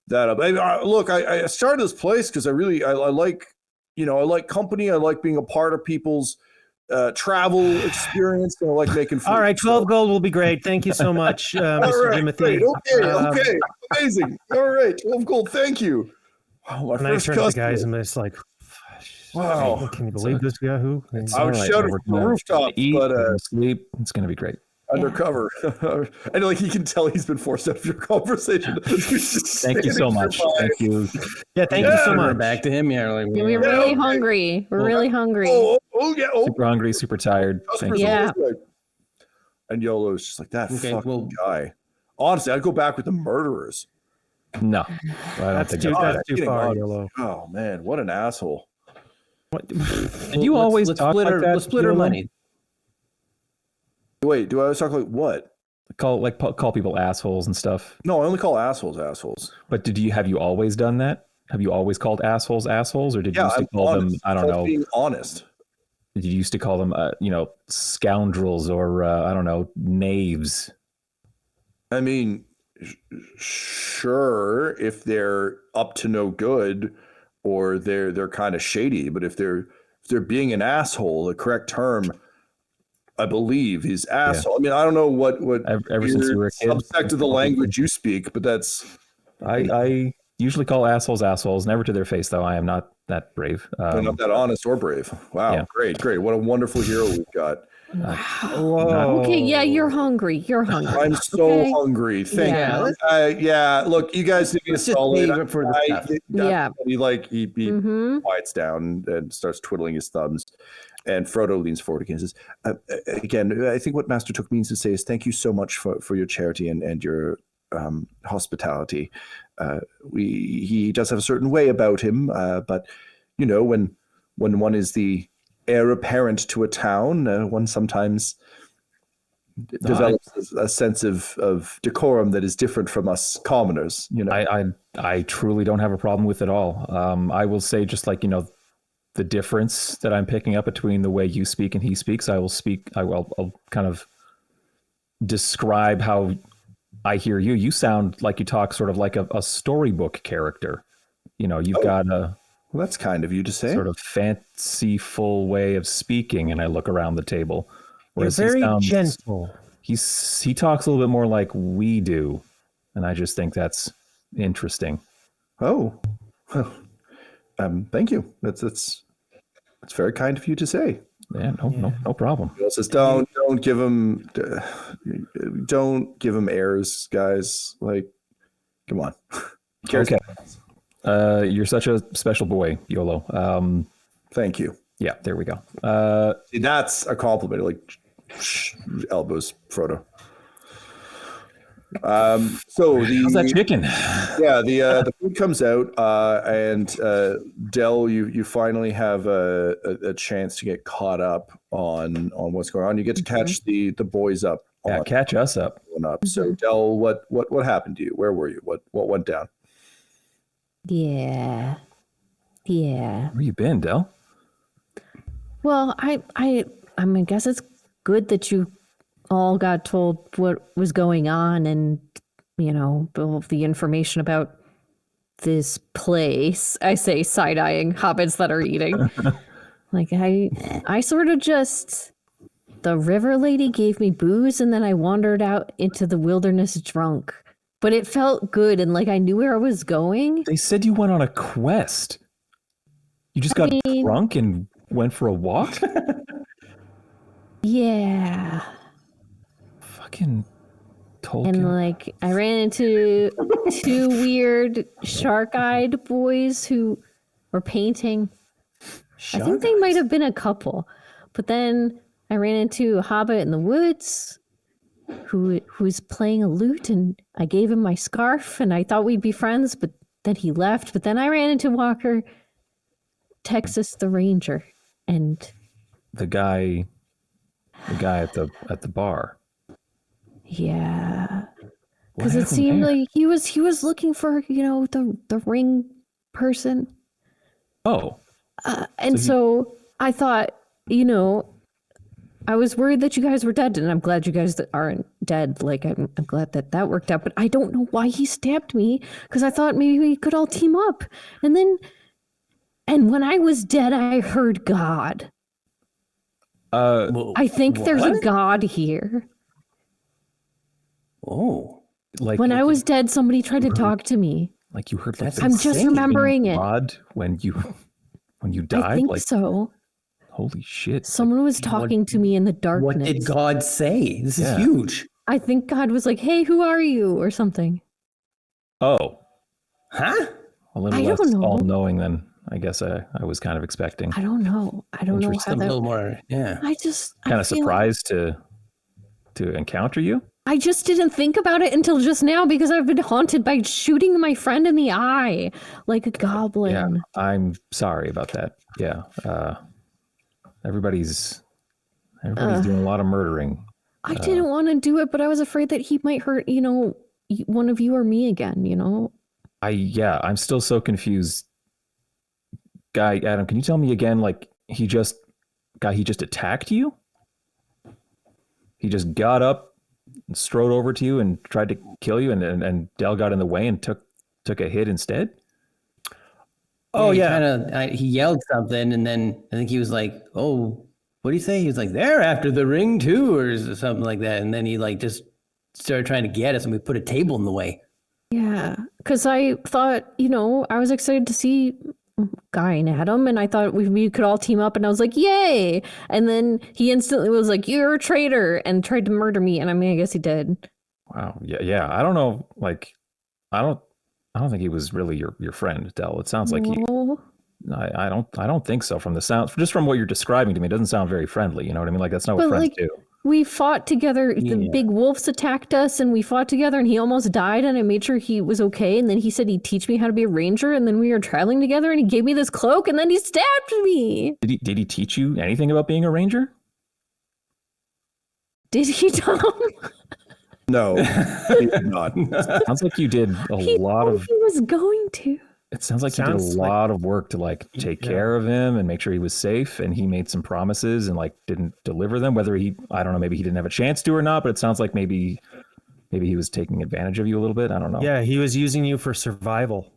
B: that up. Look, I started this place because I like, you know, I like company. I like being a part of people's travel experience, and I like making food.
C: All right, 12 gold will be great. Thank you so much, Mr. Jimothy.
B: Okay, amazing. All right, 12 gold. Thank you. Wow,
C: and I turn to the guys and it's like,
B: wow,
C: can you believe this guy? Who?
B: I was shouting from the rooftop, but
F: sleep. It's going to be great.
B: Undercover. And like, you can tell he's been forced out of your conversation.
F: Thank you so much. Thank you.
C: Yeah, thank you so much.
E: Back to him. Yeah, like,
D: We're really hungry. We're really hungry.
F: Super hungry, super tired.
D: Yeah.
B: And Yolo's just like, that fucking guy. Honestly, I'd go back with the murderers.
F: No,
C: that's too far, Yolo.
B: Oh man, what an asshole.
F: Did you always talk like that?
E: Let's split our money.
B: Wait, do I always talk like what?
F: Call people assholes and stuff?
B: No, I only call assholes.
F: But have you always done that? Have you always called assholes, or did you used to call them? I don't know.
B: Being honest.
F: Did you used to call them, you know, scoundrels or I don't know, knaves? I
B: mean, sure, if they're up to no good or they're kind of shady, but if they're being an asshole, the correct term, I believe, is asshole. I mean, I don't know what
F: ever since you were a kid,
B: subsect of the language you speak, but that's
F: I usually call assholes, never to their face though. I am not that brave.
B: You're not that honest or brave. Wow, yeah. Great. What a wonderful hero we've got.
D: Okay, yeah, you're hungry.
B: I'm so hungry. Thank you. Yeah, look, you guys did me a solid. He quiets down and starts twiddling his thumbs. And Frodo leans forward again and says, again, I think what Master Took means to say is thank you so much for your charity and your hospitality. He does have a certain way about him, but, you know, when one is the heir apparent to a town, one sometimes develops a sense of decorum that is different from us commoners. You know,
F: I truly don't have a problem with it all. I will say, just like, you know, the difference that I'm picking up between the way you speak and he speaks, I'll kind of describe how I hear you. You sound like you talk sort of like a storybook character. You know, you've got a
B: well, that's kind of you to say.
F: Sort of fanciful way of speaking, and I look around the table.
C: You're very gentle.
F: He talks a little bit more like we do, and I just think that's interesting.
B: Oh, well, thank you. That's very kind of you to say.
F: Yeah, no problem.
B: He says, don't give him airs, guys. Like, come on.
F: Okay. You're such a special boy, Yolo.
B: Thank you.
F: Yeah, there we go.
B: See, that's a compliment. Like, elbows Frodo. So
F: how's that chicken?
B: Yeah, the food comes out, and Del, you finally have a chance to get caught up on what's going on. You get to catch the boys up.
F: Catch us up.
B: So Del, what happened to you? Where were you? What went down?
D: Yeah.
F: Where you been, Del?
D: Well, I mean, I guess it's good that you all got told what was going on and, you know, the information about this place. I say side-eyeing hobbits that are eating. Like, I sort of just, the river lady gave me booze and then I wandered out into the wilderness drunk. But it felt good and like I knew where I was going.
F: They said you went on a quest. You just got drunk and went for a walk?
D: Yeah.
F: Fucking Tolkien.
D: And like I ran into two weird shark-eyed boys who were painting. I think they might have been a couple. But then I ran into a hobbit in the woods who's playing a lute, and I gave him my scarf and I thought we'd be friends, but then he left. But then I ran into Walker, Texas the Ranger, and
F: the guy at the bar.
D: Yeah.
F: What
D: Because it
F: happened
D: seemed
F: there?
D: like he was looking for, the ring person.
F: Oh,
D: And so I thought, I was worried that you guys were dead, and I'm glad you guys aren't dead. Like, I'm glad that worked out, but I don't know why he stabbed me, because I thought maybe we could all team up. And when I was dead, I heard God. I think there's a God here.
E: Oh.
F: like
D: When I was dead, somebody tried to talk to me.
F: like you heard like
E: That's
D: I'm just
E: insane.
D: remembering it.
F: God when you died.
D: I think
F: like
D: so.
F: holy shit!
D: Someone was talking to me in the darkness.
E: What did God say? This is
F: Yeah.
E: huge.
D: I think God was like, "Hey, who are you?" or something.
F: Oh,
E: Huh?
F: a little
D: I
F: less
D: don't know.
F: all-knowing than I guess I was kind of expecting.
D: I don't know. I don't know how
F: Interesting.
E: A
D: that.
E: little more. Yeah.
D: I just I
F: Kind of
D: feel-
F: surprised to encounter you.
D: I just didn't think about it until just now because I've been haunted by shooting my friend in the eye like a goblin.
F: Yeah, I'm sorry about that. Yeah, everybody's doing a lot of murdering.
D: I didn't want to do it, but I was afraid that he might hurt, one of you or me again,
F: I'm still so confused. Guy, Adam, can you tell me again? Like he just attacked you? He just got up and strode over to you and tried to kill you, and Del got in the way and took a hit instead?
C: Oh, yeah.
E: He yelled something, and then I think he was like, "Oh, what do you say?" He was like, "They're after the ring too," or something like that. And then he like just started trying to get us, and we put a table in the way.
D: Yeah, because I thought, I was excited to see Guy and Adam, and I thought we could all team up, and I was like, yay! And then he instantly was like, "You're a traitor," and tried to murder me, and I guess he did.
F: Wow. Yeah. I don't know. Like, I don't think he was really your friend, Del. It sounds like
D: No.
F: I don't think so. From the sound, just from what you're describing to me, it doesn't sound very friendly. You know what I mean? Like that's not what
D: But,
F: friends
D: like,
F: do.
D: We fought together. The
E: Yeah.
D: big wolves attacked us, and we fought together, and he almost died, and I made sure he was okay. And then he said he'd teach me how to be a ranger, and then we were traveling together, and he gave me this cloak, and then he stabbed me.
F: Did he teach you anything about being a ranger?
D: Did he, Tom?
B: No, he did not.
F: Sounds like you did a
D: He
F: lot
D: told
F: of.
D: he was going to.
F: It sounds like you did a
C: Sounds like-
F: lot of work to like take care of him and make sure he was safe. And he made some promises and like didn't deliver them. Whether I don't know, maybe he didn't have a chance to or not. But it sounds like maybe he was taking advantage of you a little bit. I don't know.
C: Yeah, he was using you for survival.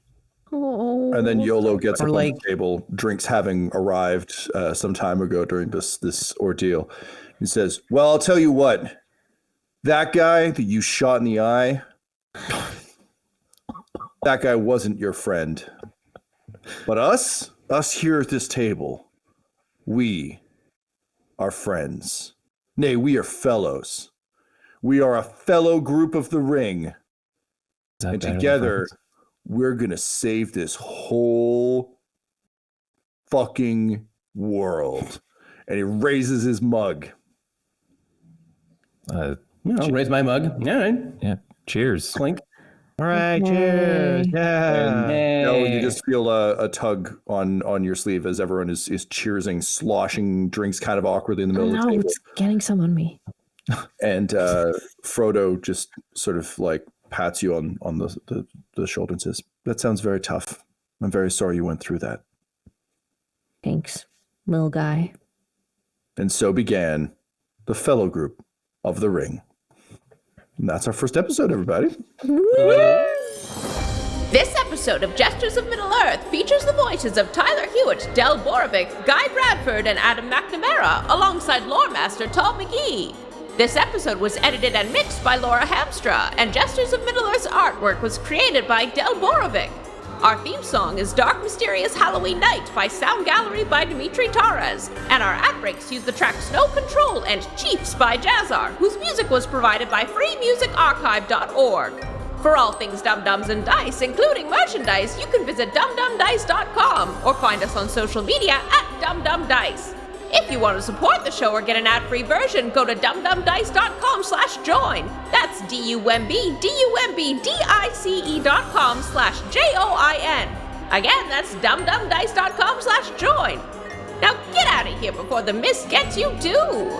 D: Oh.
B: And then Yolo gets
E: Or
B: up
E: like-
B: on the table, drinks having arrived some time ago during this ordeal. He says, "Well, I'll tell you what. That guy that you shot in the eye, that guy wasn't your friend. But us here at this table, we are friends. Nay, we are fellows. We are a fellow group of the ring.
F: Is that
B: And
F: better than
B: together,
F: friends?
B: we're going to save this whole fucking world." And he raises his mug.
E: Raise my mug. All right.
F: Yeah. Cheers.
E: Clink.
C: All right, cheers. Yeah.
B: No, you just feel a tug on your sleeve as everyone is cheersing, sloshing drinks kind of awkwardly in the middle of the
D: No,
B: table.
D: it's getting some on me.
B: And Frodo just sort of like pats you on the shoulder and says, "That sounds very tough. I'm very sorry you went through that."
D: Thanks, little guy.
B: And so began the fellow group of the ring. And that's our first episode, everybody.
A: This episode of Jesters of Middle-earth features the voices of Tyler Hewitt, Del Borovic, Guy Bradford, and Adam McNamara, alongside lore master Tom McGee. This episode was edited and mixed by Laura Hamstra, and Jesters of Middle-earth's artwork was created by Del Borovic. Our theme song is Dark Mysterious Halloween Night by Sound Gallery by Dmitry. And our ad breaks use the track Snow Control and Chiefs by Jazzar, whose music was provided by freemusicarchive.org. For all things Dum-Dums and Dice, including merchandise, you can visit dumdumdice.com or find us on social media at dumdumdice. If you want to support the show or get an ad-free version, go to dumdumdice.com/join. That's DUMBDUMBDICE.com/JOIN. Again, that's dumdumdice.com/join. Now get out of here before the mist gets you too.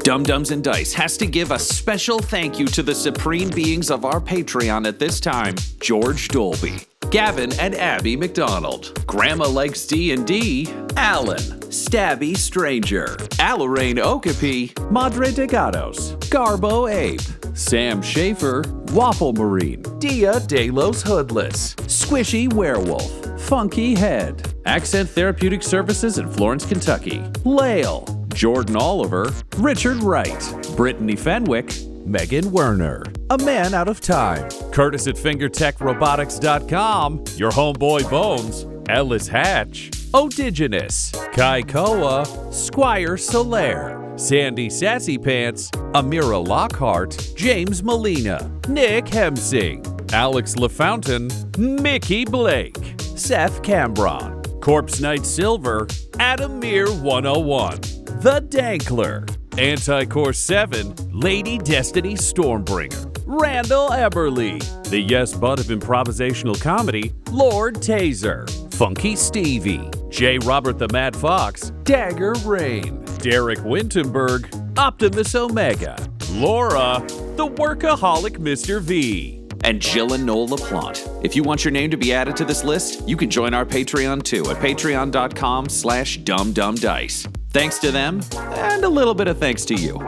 G: Dum-Dums and Dice has to give a special thank you to the supreme beings of our Patreon at this time: George Dolby, Gavin and Abby McDonald, Grandma Likes D&D, Alan, Stabby Stranger, Alarain Okapi, Madre de Gatos, Garbo Ape, Sam Schaefer, Waffle Marine, Dia de los Hoodless, Squishy Werewolf, Funky Head, Accent Therapeutic Services in Florence, Kentucky, Lale, Jordan Oliver, Richard Wright, Brittany Fenwick, Megan Werner, A Man Out of Time, Curtis at FingerTechRobotics.com, Your Homeboy Bones, Ellis Hatch, Odigenous, Kai Koa, Squire Solaire, Sandy Sassy Pants, Amira Lockhart, James Molina, Nick Hemsing, Alex LaFountain, Mickey Blake, Seth Cambron, Corpse Knight Silver, Adamir 101, The Dankler, Anti-Core 7, Lady Destiny Stormbringer, Randall Eberly, the Yes Bud of Improvisational Comedy, Lord Taser, Funky Stevie, J. Robert the Mad Fox, Dagger Rain, Derek Wintenberg, Optimus Omega, Laura, the Workaholic Mr. V, and Jill and Noel LaPlante. If you want your name to be added to this list, you can join our Patreon too at patreon.com/dumdumdice. Thanks to them, and a little bit of thanks to you.